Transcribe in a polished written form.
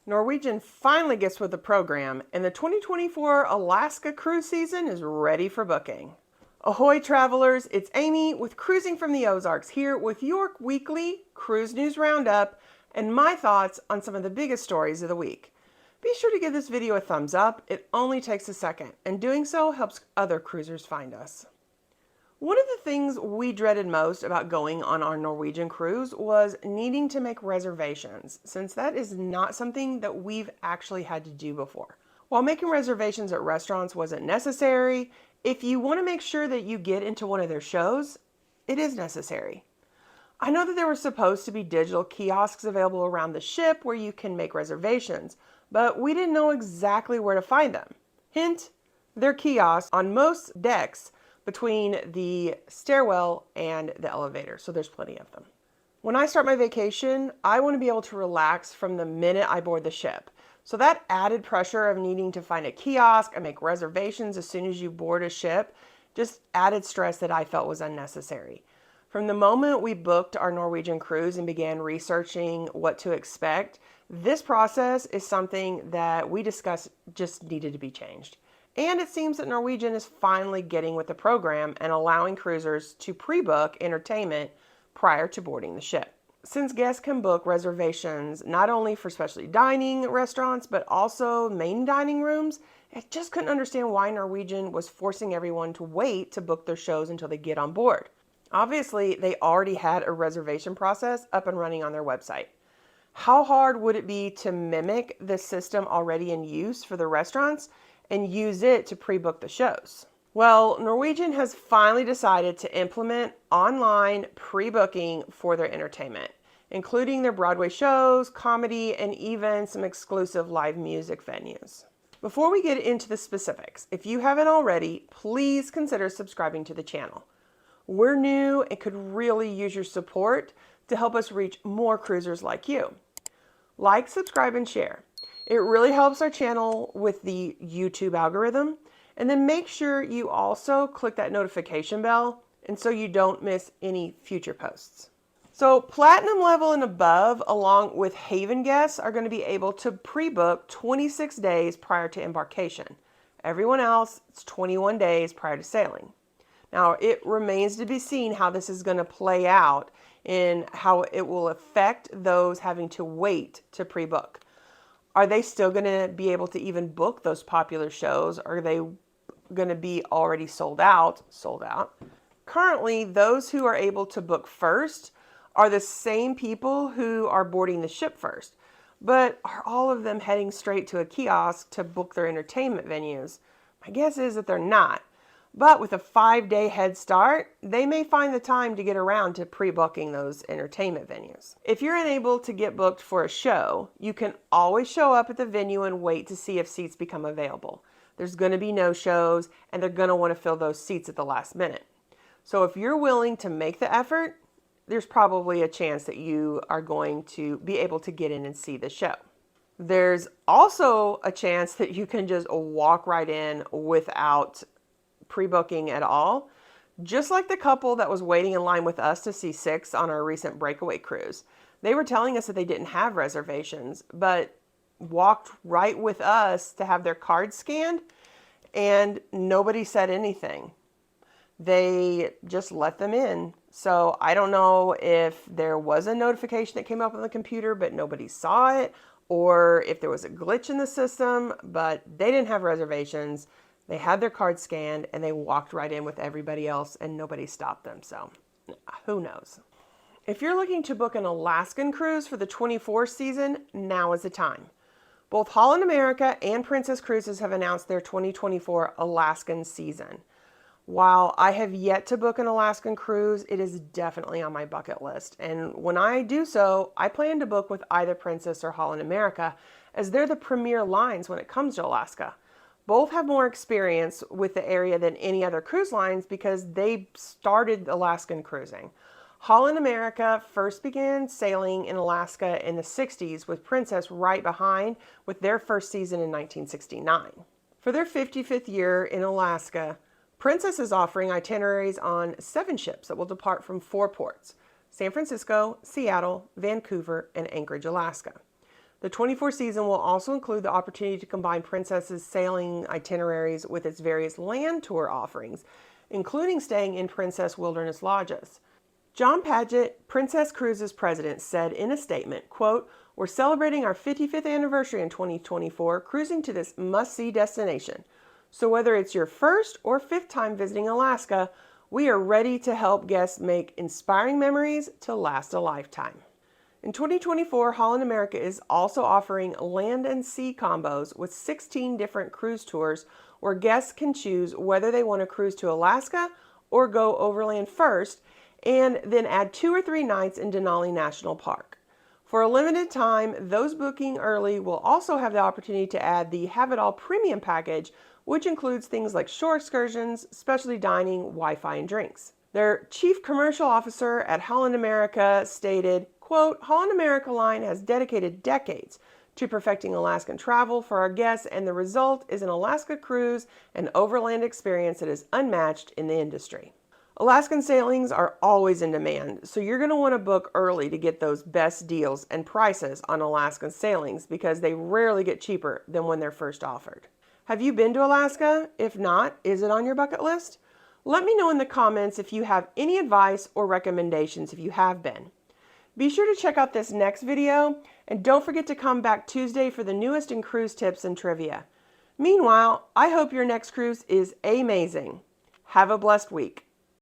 Norwegian finally gets with the program, and the 2024 Alaska cruise season is ready for booking. Ahoy travelers, it's Amy with Cruising from the Ozarks here with your weekly Cruise News Roundup and my thoughts on some of the biggest stories of the week. Be sure to give this video a thumbs up, it only takes a second, and doing so helps other cruisers find us. One of the things we dreaded most about going on our Norwegian cruise was needing to make reservations, since that is not something that we've actually had to do before. While making reservations at restaurants wasn't necessary, if you want to make sure that you get into one of their shows, it is necessary. I know that there were supposed to be digital kiosks available around the ship where you can make reservations, but we didn't know exactly where to find them. Hint, there are kiosks on most decks between the stairwell and the elevator, so there's plenty of them. When I start my vacation, I want to be able to relax from the minute I board the ship. So that added pressure of needing to find a kiosk and make reservations as soon as you board a ship just added stress that I felt was unnecessary. From the moment we booked our Norwegian cruise and began researching what to expect, this process is something that we discussed just needed to be changed. And it seems that Norwegian is finally getting with the program and allowing cruisers to pre-book entertainment prior to boarding the ship. Since guests can book reservations not only for specialty dining restaurants, but also main dining rooms, I just couldn't understand why Norwegian was forcing everyone to wait to book their shows until they get on board. Obviously, they already had a reservation process up and running on their website. How hard would it be to mimic the system already in use for the restaurants and use it to pre-book the shows? Well, Norwegian has finally decided to implement online pre-booking for their entertainment, including their Broadway shows, comedy, and even some exclusive live music venues. Before we get into the specifics, if you haven't already, please consider subscribing to the channel. We're new and could really use your support to help us reach more cruisers like you. Like, subscribe, and share. It really helps our channel with the YouTube algorithm. And then make sure you also click that notification bell and so you don't miss any future posts. So platinum level and above, along with Haven guests, are going to be able to pre-book 26 days prior to embarkation. Everyone else, it's 21 days prior to sailing. Now, it remains to be seen how this is going to play out and how it will affect those having to wait to pre-book. Are they still going to be able to even book those popular shows? Are they going to be already sold out? Currently, those who are able to book first are the same people who are boarding the ship first. But are all of them heading straight to a kiosk to book their entertainment venues? My guess is that they're not. But with a 5-day head start, they may find the time to get around to pre-booking those entertainment venues. If you're unable to get booked for a show, you can always show up at the venue and wait to see if seats become available. There's going to be no-shows, and they're going to want to fill those seats at the last minute. So if you're willing to make the effort, there's probably a chance that you are going to be able to get in and see the show. There's also a chance that you can just walk right in without pre-booking at all, just like the couple that was waiting in line with us to see Six on our recent breakaway cruise. They were telling us that they didn't have reservations, but walked right with us to have their card scanned, and nobody said anything. They just let them in. So I don't know if there was a notification that came up on the computer, but nobody saw it, or if there was a glitch in the system, but they didn't have reservations. They had their card scanned and they walked right in with everybody else and nobody stopped them. So who knows? If you're looking to book an Alaskan cruise for the 24 season, now is the time. Both Holland America and Princess Cruises have announced their 2024 Alaskan season. While I have yet to book an Alaskan cruise, it is definitely on my bucket list. And when I do so, I plan to book with either Princess or Holland America, as they're the premier lines when it comes to Alaska. Both have more experience with the area than any other cruise lines because they started Alaskan cruising. Holland America first began sailing in Alaska in the 60s, with Princess right behind with their first season in 1969. For their 55th year in Alaska, Princess is offering itineraries on 7 ships that will depart from 4 ports: San Francisco, Seattle, Vancouver, and Anchorage, Alaska. The 24 season will also include the opportunity to combine Princess's sailing itineraries with its various land tour offerings, including staying in Princess Wilderness Lodges. John Paget, Princess Cruises president, said in a statement, quote, "We're celebrating our 55th anniversary in 2024, cruising to this must-see destination. So whether it's your first or fifth time visiting Alaska, we are ready to help guests make inspiring memories to last a lifetime." In 2024, Holland America is also offering land and sea combos with 16 different cruise tours where guests can choose whether they want to cruise to Alaska or go overland first and then add 2 or 3 nights in Denali National Park. For a limited time, those booking early will also have the opportunity to add the Have It All Premium package, which includes things like shore excursions, specialty dining, Wi-Fi, and drinks. Their chief commercial officer at Holland America stated, quote, "Holland America line has dedicated decades to perfecting Alaskan travel for our guests, and the result is an Alaska cruise and overland experience that is unmatched in the industry." Alaskan sailings are always in demand, so you're going to want to book early to get those best deals and prices on Alaskan sailings because they rarely get cheaper than when they're first offered. Have you been to Alaska? If not, is it on your bucket list? Let me know in the comments if you have any advice or recommendations if you have been. Be sure to check out this next video, and don't forget to come back Tuesday for the newest in cruise tips and trivia. Meanwhile, I hope your next cruise is amazing. Have a blessed week.